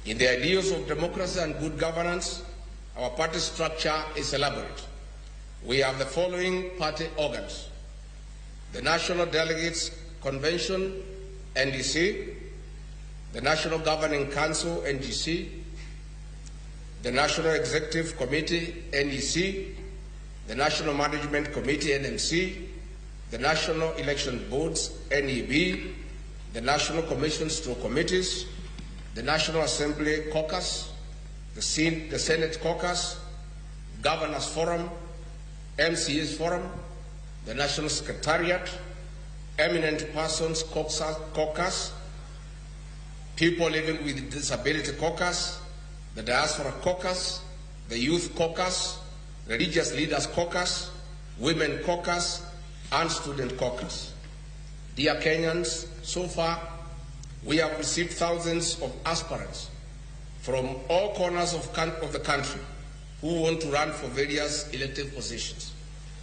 In the ideals of democracy and good governance, our party structure is elaborate. We have the following party organs: the National Delegates Convention, NDC, the National Governing Council, NGC, the National Executive Committee, NEC, the National Management Committee, NMC, the National Election Boards, NEB, the National Commissions through committees, the National Assembly Caucus, the Senate Caucus, Governors Forum, MCAs Forum, the National Secretariat, Eminent Persons Caucus, People Living with Disability Caucus, the Diaspora Caucus, the Youth Caucus, Religious Leaders Caucus, Women Caucus, and Student Caucus. Dear Kenyans, so far we have received thousands of aspirants from all corners of the country who want to run for various elective positions.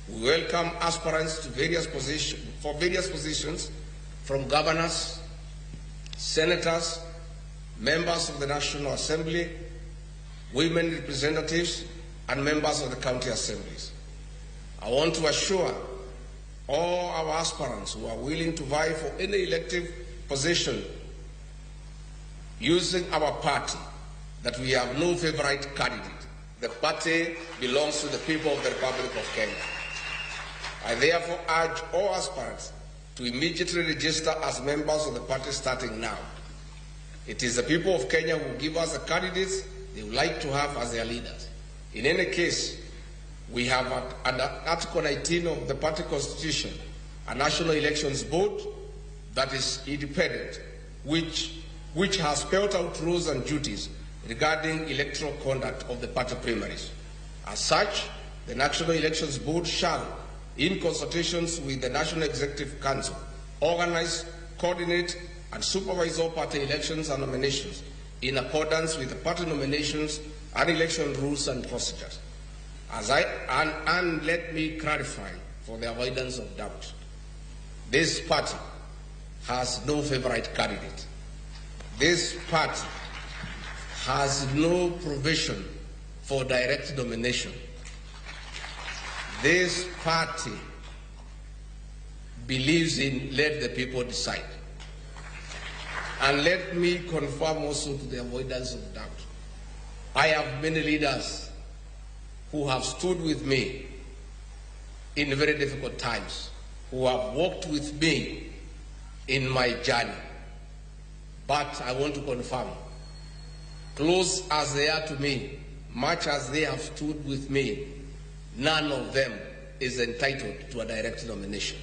We welcome aspirants to various positions from governors, senators, members of the National Assembly, women representatives, and members of the county assemblies. I want to assure all our aspirants who are willing to vie for any elective position using our party that we have no favorite candidate. The party belongs to the people of the Republic of Kenya. I therefore urge all aspirants to immediately register as members of the party starting now. It is the people of Kenya who give us the candidates they would like to have as their leaders. In any case, we have under Article 19 of the party constitution a National Elections Board that is independent, which has spelled out rules and duties regarding electoral conduct of the party primaries. As such, the National Elections Board shall, in consultations with the National Executive Council, organize, coordinate, and supervise all party elections and nominations in accordance with the party nominations and election rules and procedures. And let me clarify for the avoidance of doubt, this party has no favorite candidate. This party has no provision for direct nomination. This party believes in let the people decide. And let me confirm also to the avoidance of doubt, I have many leaders who have stood with me in very difficult times, who have walked with me in my journey. But I want to confirm, close as they are to me, much as they have stood with me, none of them is entitled to a direct nomination.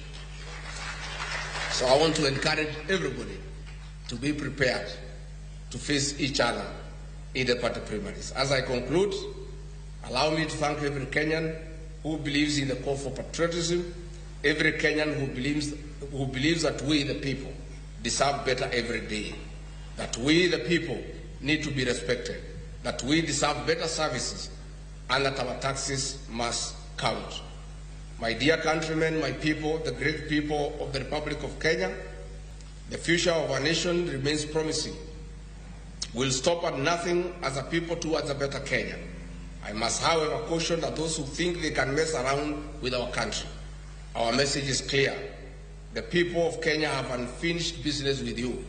So I want to encourage everybody to be prepared to face each other in the party primaries. As I conclude, allow me to thank every Kenyan who believes in the call for patriotism, every Kenyan who believes that we, the people, deserve better every day, that we, the people, need to be respected, that we deserve better services, and that our taxes must count. My dear countrymen, my people, the great people of the Republic of Kenya, the future of our nation remains promising. We'll stop at nothing as a people towards a better Kenya. I must, however, caution that those who think they can mess around with our country. Our message is clear. The people of Kenya have unfinished business with you.